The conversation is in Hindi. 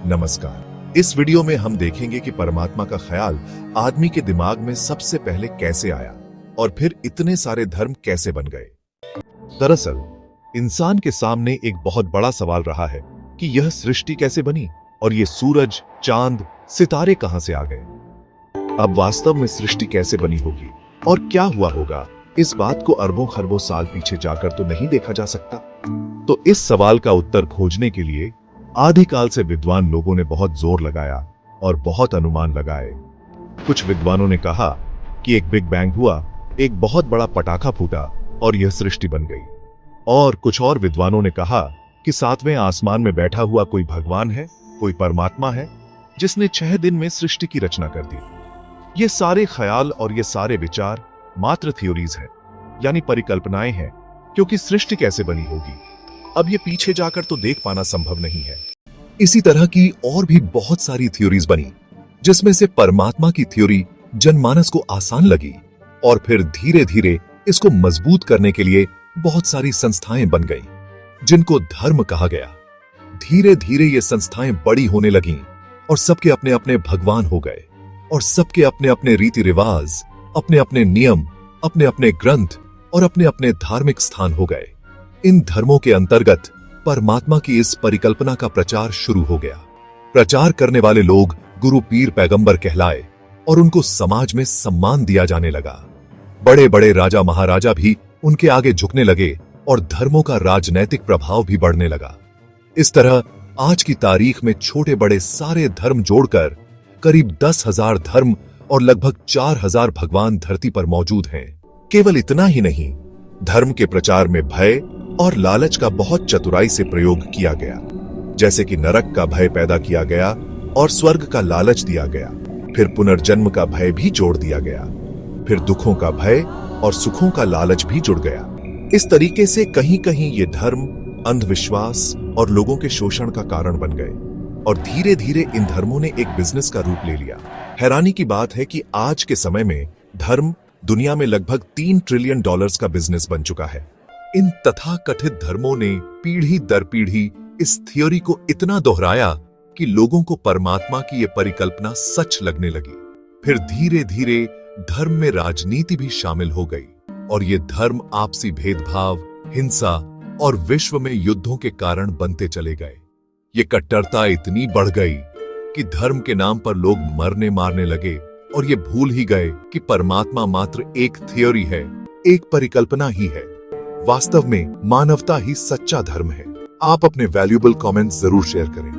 नमस्कार। इस वीडियो में हम देखेंगे कि परमात्मा का ख्याल आदमी के दिमाग में सबसे पहले कैसे आया और फिर इतने सारे धर्म कैसे बन गए। दरअसल इंसान के सामने एक बहुत बड़ा सवाल रहा है कि यह सृष्टि कैसे बनी और ये सूरज, चांद, सितारे कहां से आ गए। अब वास्तव में सृष्टि कैसे बनी होगी और क्या हुआ होगा, इस बात को अरबों खरबों साल पीछे जाकर तो नहीं देखा जा सकता। तो इस सवाल का उत्तर खोजने के लिए आदिकाल से विद्वान लोगों ने बहुत जोर लगाया और बहुत अनुमान लगाए। कुछ विद्वानों ने कहा कि एक बिग बैंग हुआ, एक बहुत बड़ा पटाखा फूटा और यह सृष्टि बन गई। और कुछ और विद्वानों ने कहा कि सातवें आसमान में बैठा हुआ कोई भगवान है, कोई परमात्मा है, जिसने 6 दिन में सृष्टि की रचना कर दी। ये सारे ख्याल और ये सारे विचार मात्र थ्योरीज हैं, यानी परिकल्पनाएं हैं, क्योंकि सृष्टि कैसे बनी होगी अब ये पीछे जाकर तो देख पाना संभव नहीं है। इसी तरह की और भी बहुत सारी थ्योरीज बनी, जिसमें से परमात्मा की थ्योरी जनमानस को आसान लगी और फिर धीरे धीरे इसको मजबूत करने के लिए बहुत सारी संस्थाएं बन गईं, जिनको धर्म कहा गया। धीरे धीरे ये संस्थाएं बड़ी होने लगीं और सबके अपने अपने भगवान हो गए और सबके अपने अपने रीति रिवाज, अपने अपने नियम, अपने अपने ग्रंथ और अपने अपने धार्मिक स्थान हो गए। इन धर्मों के अंतर्गत परमात्मा की इस परिकल्पना का प्रचार शुरू हो गया। प्रचार करने वाले लोग गुरु, पीर, पैगंबर कहलाए और उनको समाज में सम्मान दिया जाने लगा। बड़े बड़े राजा महाराजा भी उनके आगे झुकने लगे और धर्मों का राजनैतिक प्रभाव भी बढ़ने लगा। इस तरह आज की तारीख में छोटे बड़े सारे धर्म जोड़कर करीब 10,000 धर्म और लगभग 4,000 भगवान धरती पर मौजूद हैं। केवल इतना ही नहीं, धर्म के प्रचार में भय और लालच का बहुत चतुराई से प्रयोग किया गया। जैसे कि नरक का भय पैदा किया गया और स्वर्ग का लालच दिया गया, फिर पुनर्जन्म का भय भी जोड़ दिया गया, फिर दुखों का भय और सुखों का लालच भी जुड़ गया। इस तरीके से कहीं कहीं ये धर्म अंधविश्वास और लोगों के शोषण का कारण बन गए और धीरे धीरे इन धर्मों ने एक बिजनेस का रूप ले लिया। हैरानी की बात है कि आज के समय में धर्म दुनिया में लगभग $3 ट्रिलियन का बिजनेस बन चुका है। इन तथाकथित धर्मों ने पीढ़ी दर पीढ़ी इस थ्योरी को इतना दोहराया कि लोगों को परमात्मा की ये परिकल्पना सच लगने लगी। फिर धीरे धीरे धर्म में राजनीति भी शामिल हो गई और ये धर्म आपसी भेदभाव, हिंसा और विश्व में युद्धों के कारण बनते चले गए। ये कट्टरता इतनी बढ़ गई कि धर्म के नाम पर लोग मरने मारने लगे और ये भूल ही गए कि परमात्मा मात्र एक थ्योरी है, एक परिकल्पना ही है। वास्तव में मानवता ही सच्चा धर्म है। आप अपने वैल्यूएबल कमेंट्स जरूर शेयर करें।